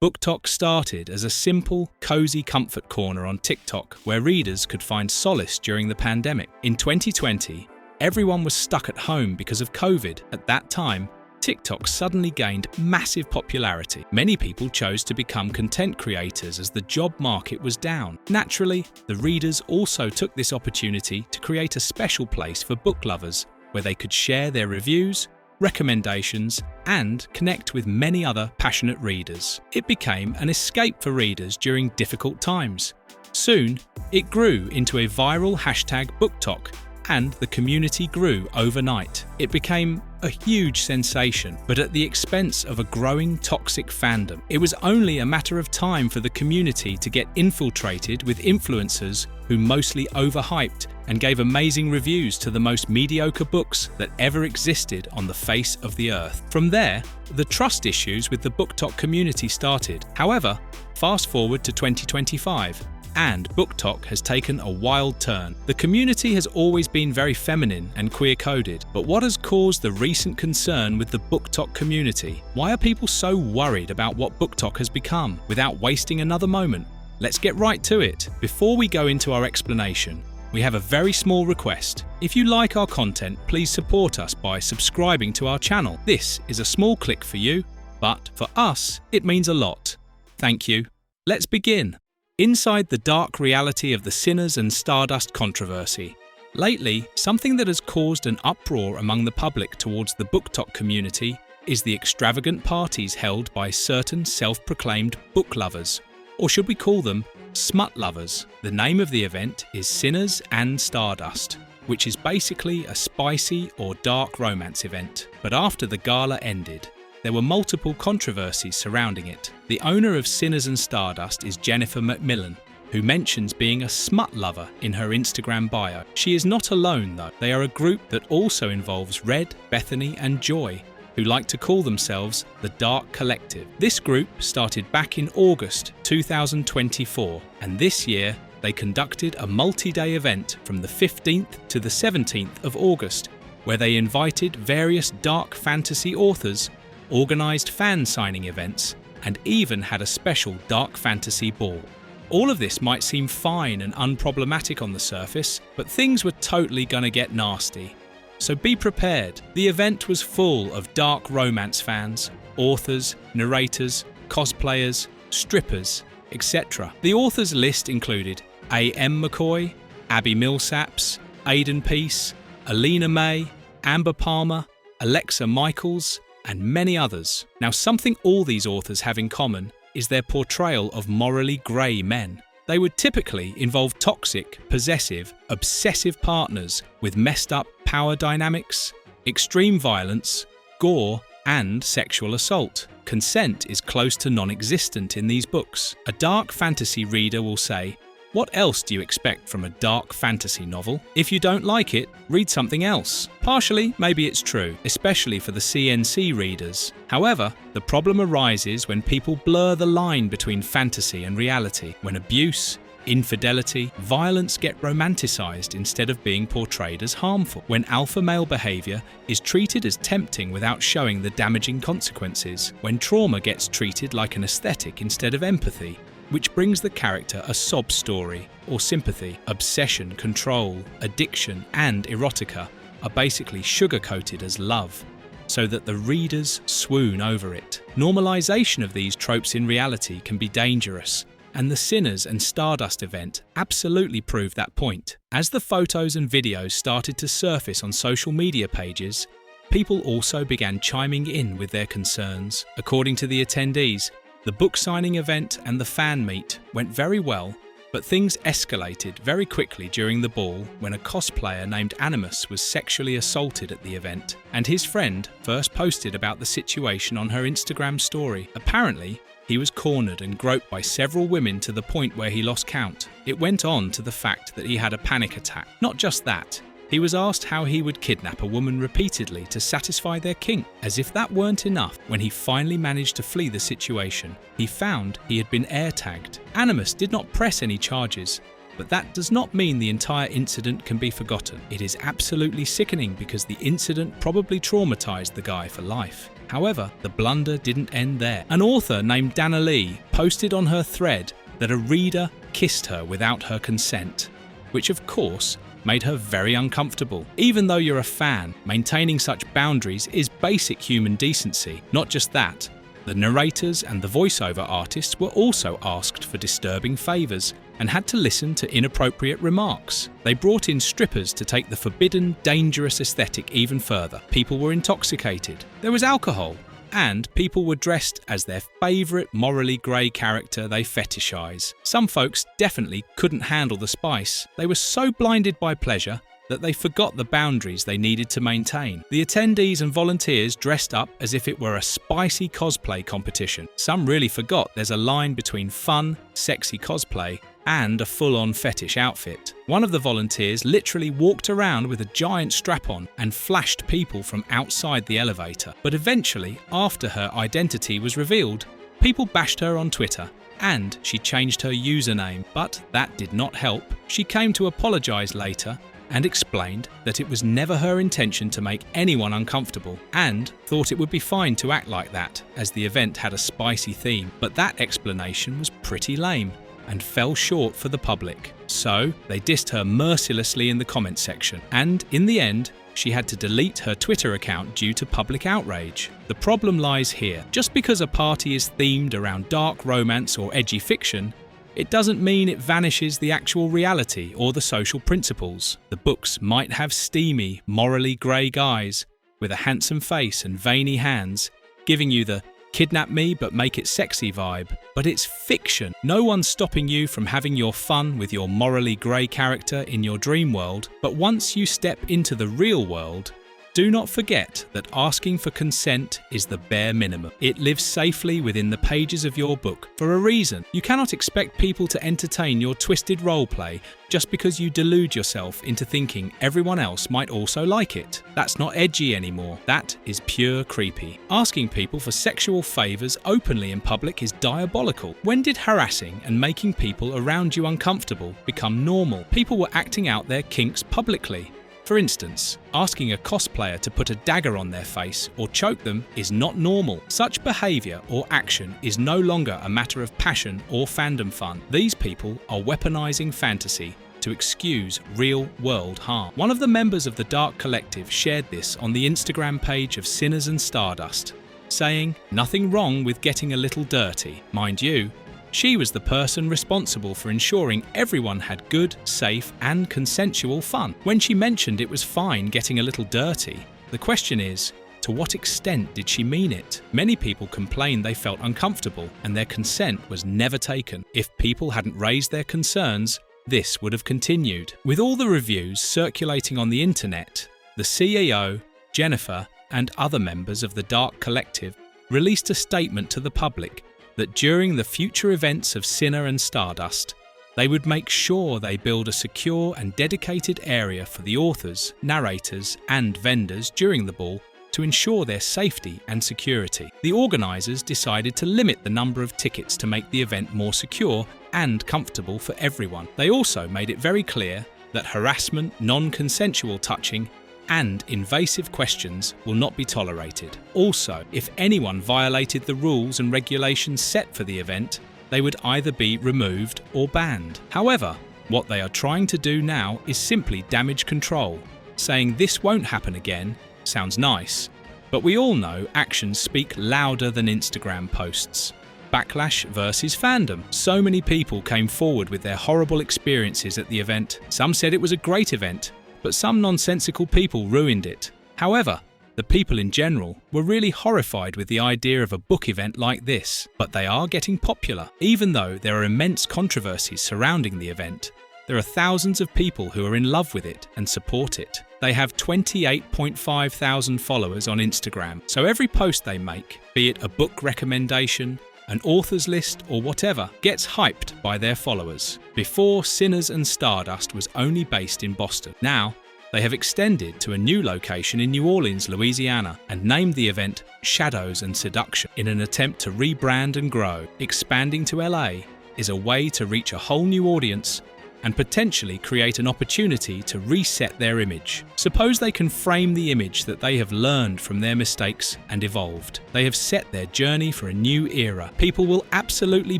Booktok started as a simple, cozy comfort corner on TikTok where readers could find solace during the pandemic. In 2020, everyone was stuck at home because of COVID. At that time, TikTok suddenly gained massive popularity. Many people chose to become content creators as the job market was down. Naturally, the readers also took this opportunity to create a special place for book lovers where they could share their reviews, recommendations, and connect with many other passionate readers. It became an escape for readers during difficult times. Soon, it grew into a viral hashtag Booktok, and the community grew overnight. It became a huge sensation, but at the expense of a growing toxic fandom. It was only a matter of time for the community to get infiltrated with influencers who mostly overhyped and gave amazing reviews to the most mediocre books that ever existed on the face of the earth. From there, the trust issues with the Booktok community started. However, fast forward to 2025, and Booktok has taken a wild turn. The community has always been very feminine and queer-coded, but what has caused the recent concern with the Booktok community? Why are people so worried about what Booktok has become? Without wasting another moment, let's get right to it. Before we go into our explanation, we have a very small request. If you like our content, please support us by subscribing to our channel. This is a small click for you, but for us, it means a lot. Thank you. Let's begin. Inside the dark reality of the Sinners and Stardust controversy. Lately, something that has caused an uproar among the public towards the Booktok community is the extravagant parties held by certain self-proclaimed book lovers, or should we call them smut lovers. The name of the event is Sinners and Stardust, which is basically a spicy or dark romance event. But after the gala ended, there were multiple controversies surrounding it. The owner of Sinners and Stardust is Jennifer McMillan, who mentions being a smut lover in her Instagram bio. She is not alone though. They are a group that also involves Red, Bethany and Joy, who like to call themselves the Dark Collective. This group started back in August 2024, and this year they conducted a multi-day event from the 15th to the 17th of August, where they invited various dark fantasy authors, organised fan signing events, and even had a special dark fantasy ball. All of this might seem fine and unproblematic on the surface, but things were totally gonna get nasty. So be prepared. The event was full of dark romance fans, authors, narrators, cosplayers, strippers, etc. The authors list included A.M. McCoy, Abby Millsaps, Aidan Peace, Alina May, Amber Palmer, Alexa Michaels, and many others. Now, something all these authors have in common is their portrayal of morally grey men. They would typically involve toxic, possessive, obsessive partners with messed up power dynamics, extreme violence, gore, and sexual assault. Consent is close to non-existent in these books. A dark fantasy reader will say, "What else do you expect from a dark fantasy novel? If you don't like it, read something else." Partially, maybe it's true, especially for the CNC readers. However, the problem arises when people blur the line between fantasy and reality, when abuse, infidelity, violence get romanticized instead of being portrayed as harmful, when alpha male behavior is treated as tempting without showing the damaging consequences, when trauma gets treated like an aesthetic instead of empathy, which brings the character a sob story or sympathy. Obsession, control, addiction, and erotica are basically sugar-coated as love, so that the readers swoon over it. Normalization of these tropes in reality can be dangerous, and the Sinners and Stardust event absolutely proved that point. As the photos and videos started to surface on social media pages, people also began chiming in with their concerns. According to the attendees, the book signing event and the fan meet went very well, but things escalated very quickly during the ball when a cosplayer named Animus was sexually assaulted at the event, and his friend first posted about the situation on her Instagram story. Apparently, he was cornered and groped by several women to the point where he lost count. It went on to the fact that he had a panic attack. Not just that, he was asked how he would kidnap a woman repeatedly to satisfy their kink. As if that weren't enough, when he finally managed to flee the situation, he found he had been air-tagged. Animus did not press any charges, but that does not mean the entire incident can be forgotten. It is absolutely sickening because the incident probably traumatized the guy for life. However, the blunder didn't end there. An author named Dana Lee posted on her thread that a reader kissed her without her consent, which of course made her very uncomfortable. Even though you're a fan, maintaining such boundaries is basic human decency. Not just that, the narrators and the voiceover artists were also asked for disturbing favours and had to listen to inappropriate remarks. They brought in strippers to take the forbidden, dangerous aesthetic even further. People were intoxicated. There was alcohol. And people were dressed as their favourite morally grey character they fetishise. Some folks definitely couldn't handle the spice. They were so blinded by pleasure that they forgot the boundaries they needed to maintain. The attendees and volunteers dressed up as if it were a spicy cosplay competition. Some really forgot there's a line between fun, sexy cosplay and a full-on fetish outfit. One of the volunteers literally walked around with a giant strap-on and flashed people from outside the elevator. But eventually, after her identity was revealed, people bashed her on Twitter and she changed her username. But that did not help. She came to apologise later and explained that it was never her intention to make anyone uncomfortable and thought it would be fine to act like that as the event had a spicy theme. But that explanation was pretty lame and fell short for the public. So they dissed her mercilessly in the comments section, and in the end, she had to delete her Twitter account due to public outrage. The problem lies here. Just because a party is themed around dark romance or edgy fiction, it doesn't mean it vanishes the actual reality or the social principles. The books might have steamy, morally grey guys with a handsome face and veiny hands, giving you the kidnap me but make it sexy vibe. But it's fiction. No one's stopping you from having your fun with your morally grey character in your dream world. But once you step into the real world, do not forget that asking for consent is the bare minimum. It lives safely within the pages of your book for a reason. You cannot expect people to entertain your twisted roleplay just because you delude yourself into thinking everyone else might also like it. That's not edgy anymore. That is pure creepy. Asking people for sexual favours openly in public is diabolical. When did harassing and making people around you uncomfortable become normal? People were acting out their kinks publicly. For instance, asking a cosplayer to put a dagger on their face or choke them is not normal. Such behaviour or action is no longer a matter of passion or fandom fun. These people are weaponising fantasy to excuse real-world harm. One of the members of the Dark Collective shared this on the Instagram page of Sinners and Stardust, saying, "Nothing wrong with getting a little dirty." Mind you, she was the person responsible for ensuring everyone had good, safe and consensual fun. When she mentioned it was fine getting a little dirty, the question is, to what extent did she mean it? Many people complained they felt uncomfortable and their consent was never taken. If people hadn't raised their concerns, this would have continued. With all the reviews circulating on the internet, the CEO, Jennifer and other members of the Dark Collective released a statement to the public that during the future events of Sinner and Stardust, they would make sure they build a secure and dedicated area for the authors, narrators and vendors during the ball to ensure their safety and security. The organisers decided to limit the number of tickets to make the event more secure and comfortable for everyone. They also made it very clear that harassment, non-consensual touching and invasive questions will not be tolerated. Also, if anyone violated the rules and regulations set for the event, they would either be removed or banned. However, what they are trying to do now is simply damage control. Saying this won't happen again sounds nice, but we all know actions speak louder than Instagram posts. Backlash versus fandom. So many people came forward with their horrible experiences at the event. Some said it was a great event, but some nonsensical people ruined it. However, the people in general were really horrified with the idea of a book event like this. But they are getting popular. Even though there are immense controversies surrounding the event, there are thousands of people who are in love with it and support it. They have 28.5 thousand followers on Instagram, so every post they make, be it a book recommendation, an author's list or whatever, gets hyped by their followers. Before, Sinners and Stardust was only based in Boston. Now, they have extended to a new location in New Orleans, Louisiana, and named the event Shadows and Seduction in an attempt to rebrand and grow. Expanding to LA is a way to reach a whole new audience and potentially create an opportunity to reset their image. Suppose they can frame the image that they have learned from their mistakes and evolved. They have set their journey for a new era. People will absolutely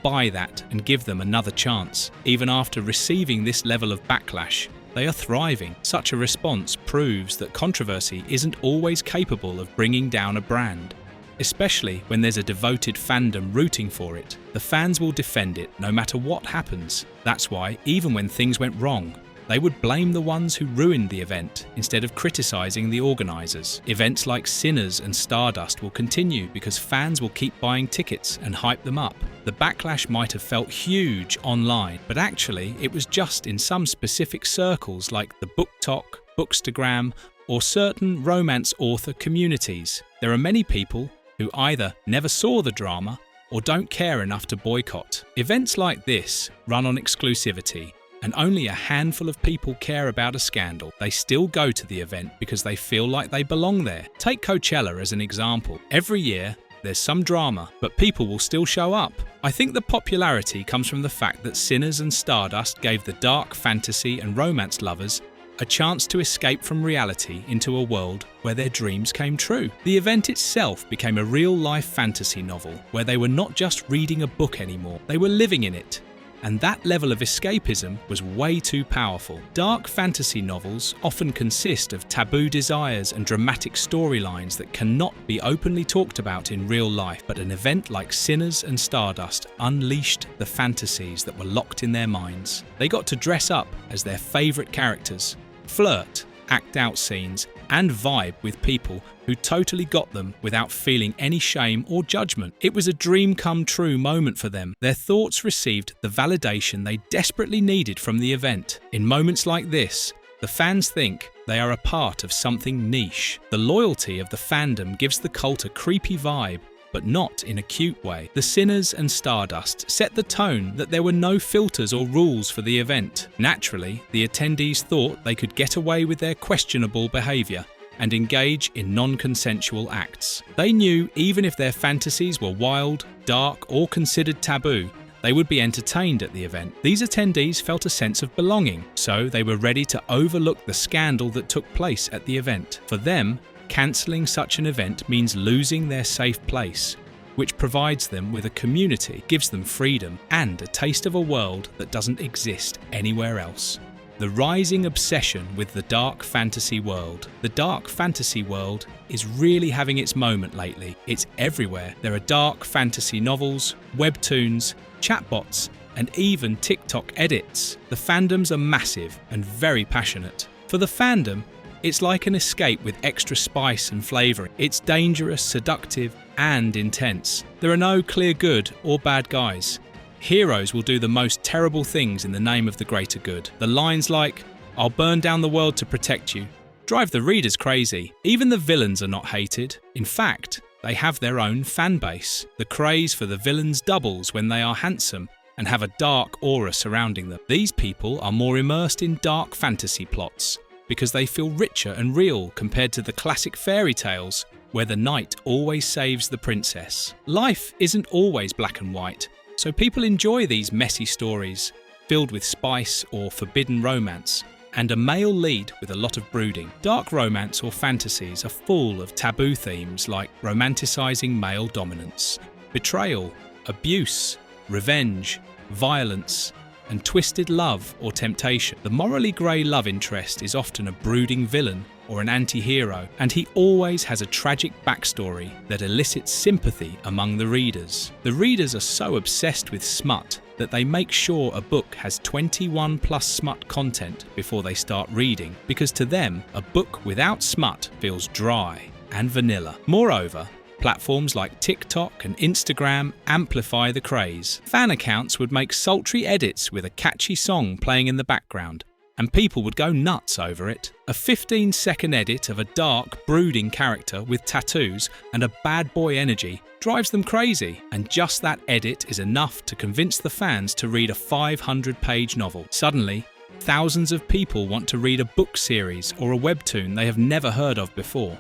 buy that and give them another chance. Even after receiving this level of backlash, they are thriving. Such a response proves that controversy isn't always capable of bringing down a brand, especially when there's a devoted fandom rooting for it. The fans will defend it no matter what happens. That's why, even when things went wrong, they would blame the ones who ruined the event instead of criticizing the organizers. Events like Sinners and Stardust will continue because fans will keep buying tickets and hype them up. The backlash might have felt huge online, but actually it was just in some specific circles like the Booktok, Bookstagram, or certain romance author communities. There are many people who either never saw the drama or don't care enough to boycott. Events like this run on exclusivity, and only a handful of people care about a scandal. They still go to the event because they feel like they belong there. Take Coachella as an example. Every year, there's some drama, but people will still show up. I think the popularity comes from the fact that Sinners and Stardust gave the dark fantasy and romance lovers a chance to escape from reality into a world where their dreams came true. The event itself became a real-life fantasy novel where they were not just reading a book anymore, they were living in it. And that level of escapism was way too powerful. Dark fantasy novels often consist of taboo desires and dramatic storylines that cannot be openly talked about in real life, but an event like Sinners and Stardust unleashed the fantasies that were locked in their minds. They got to dress up as their favourite characters, flirt, act out scenes, and vibe with people who totally got them without feeling any shame or judgment. It was a dream come true moment for them. Their thoughts received the validation they desperately needed from the event. In moments like this, the fans think they are a part of something niche. The loyalty of the fandom gives the cult a creepy vibe, but not in a cute way. The Sinners and Stardust set the tone that there were no filters or rules for the event. Naturally, the attendees thought they could get away with their questionable behaviour and engage in non-consensual acts. They knew even if their fantasies were wild, dark, or considered taboo, they would be entertained at the event. These attendees felt a sense of belonging, so they were ready to overlook the scandal that took place at the event. For them, cancelling such an event means losing their safe place, which provides them with a community, gives them freedom, and a taste of a world that doesn't exist anywhere else. The rising obsession with the dark fantasy world. The dark fantasy world is really having its moment lately. It's everywhere. There are dark fantasy novels, webtoons, chatbots, and even TikTok edits. The fandoms are massive and very passionate. For the fandom, it's like an escape with extra spice and flavouring. It's dangerous, seductive, and intense. There are no clear good or bad guys. Heroes will do the most terrible things in the name of the greater good. The lines like, "I'll burn down the world to protect you," drive the readers crazy. Even the villains are not hated. In fact, they have their own fan base. The craze for the villains doubles when they are handsome and have a dark aura surrounding them. These people are more immersed in dark fantasy plots because they feel richer and real compared to the classic fairy tales where the knight always saves the princess. Life isn't always black and white, so people enjoy these messy stories filled with spice or forbidden romance, and a male lead with a lot of brooding. Dark romance or fantasies are full of taboo themes like romanticizing male dominance, betrayal, abuse, revenge, violence, and twisted love or temptation. The morally grey love interest is often a brooding villain or an anti-hero, and he always has a tragic backstory that elicits sympathy among the readers. The readers are so obsessed with smut that they make sure a book has 21+ smut content before they start reading, because to them, a book without smut feels dry and vanilla. Moreover, platforms like TikTok and Instagram amplify the craze. Fan accounts would make sultry edits with a catchy song playing in the background, and people would go nuts over it. A 15-second edit of a dark, brooding character with tattoos and a bad boy energy drives them crazy, and just that edit is enough to convince the fans to read a 500-page novel. Suddenly, thousands of people want to read a book series or a webtoon they have never heard of before.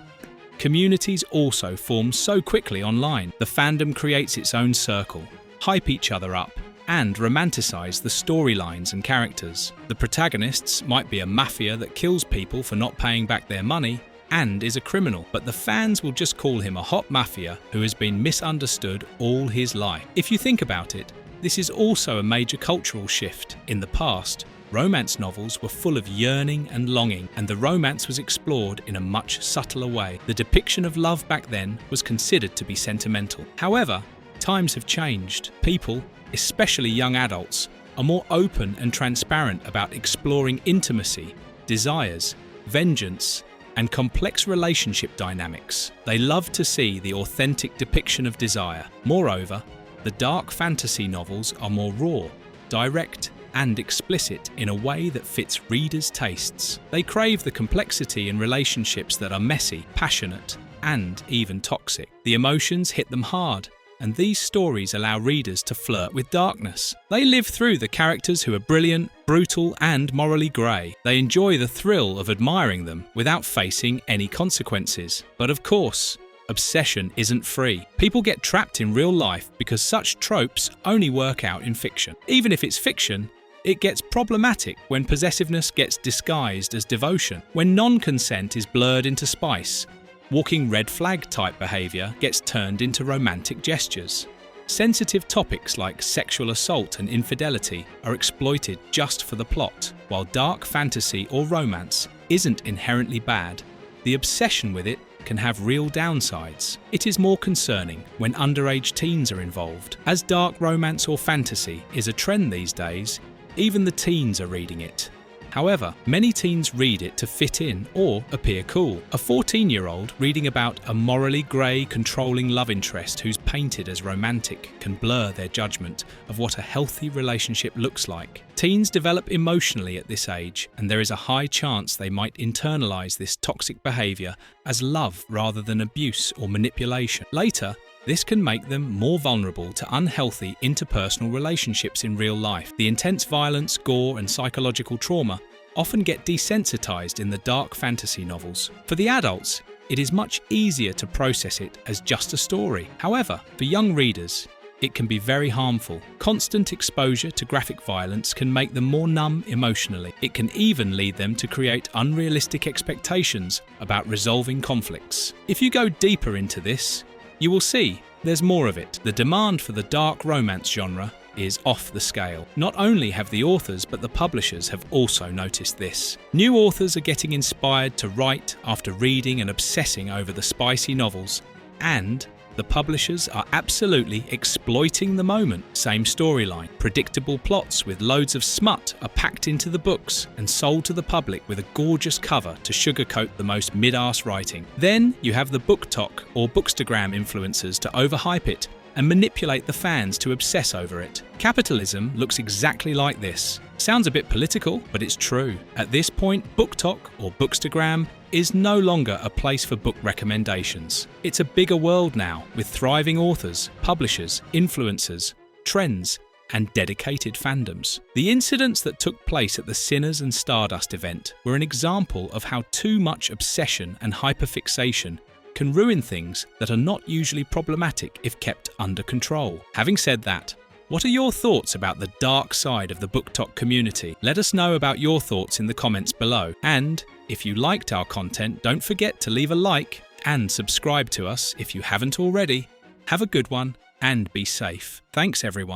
Communities also form so quickly online. The fandom creates its own circle, hype each other up, and romanticize the storylines and characters. The protagonists might be a mafia that kills people for not paying back their money and is a criminal, but the fans will just call him a hot mafia who has been misunderstood all his life. If you think about it, this is also a major cultural shift. In the past, romance novels were full of yearning and longing, and the romance was explored in a much subtler way. The depiction of love back then was considered to be sentimental. However, times have changed. People, especially young adults, are more open and transparent about exploring intimacy, desires, vengeance, and complex relationship dynamics. They love to see the authentic depiction of desire. Moreover, the dark fantasy novels are more raw, direct, and explicit in a way that fits readers' tastes. They crave the complexity in relationships that are messy, passionate, and even toxic. The emotions hit them hard, and these stories allow readers to flirt with darkness. They live through the characters who are brilliant, brutal, and morally grey. They enjoy the thrill of admiring them without facing any consequences. But of course, obsession isn't free. People get trapped in real life because such tropes only work out in fiction. Even if it's fiction, it gets problematic when possessiveness gets disguised as devotion, when non-consent is blurred into spice. Walking red flag type behaviour gets turned into romantic gestures. Sensitive topics like sexual assault and infidelity are exploited just for the plot. While dark fantasy or romance isn't inherently bad, the obsession with it can have real downsides. It is more concerning when underage teens are involved. As dark romance or fantasy is a trend these days, even the teens are reading it. However, many teens read it to fit in or appear cool. A 14-year-old reading about a morally grey, controlling love interest who's painted as romantic can blur their judgment of what a healthy relationship looks like. Teens develop emotionally at this age, and there is a high chance they might internalise this toxic behaviour as love rather than abuse or manipulation. Later, this can make them more vulnerable to unhealthy interpersonal relationships in real life. The intense violence, gore, and psychological trauma often get desensitized in the dark fantasy novels. For the adults, it is much easier to process it as just a story. However, for young readers, it can be very harmful. Constant exposure to graphic violence can make them more numb emotionally. It can even lead them to create unrealistic expectations about resolving conflicts. If you go deeper into this, you will see there's more of it. The demand for the dark romance genre is off the scale. Not only have the authors, but the publishers have also noticed this. New authors are getting inspired to write after reading and obsessing over the spicy novels, and the publishers are absolutely exploiting the moment. Same storyline, predictable plots with loads of smut are packed into the books and sold to the public with a gorgeous cover to sugarcoat the most mid-arse writing. Then you have the Booktok or Bookstagram influencers to overhype it and manipulate the fans to obsess over it. Capitalism looks exactly like this. Sounds a bit political, but it's true. At this point, Booktok or Bookstagram is no longer a place for book recommendations. It's a bigger world now, with thriving authors, publishers, influencers, trends, and dedicated fandoms. The incidents that took place at the Sinners and Stardust event were an example of how too much obsession and hyperfixation can ruin things that are not usually problematic if kept under control. Having said that, what are your thoughts about the dark side of the Booktok community? Let us know about your thoughts in the comments below. And if you liked our content, don't forget to leave a like and subscribe to us if you haven't already. Have a good one and be safe. Thanks everyone.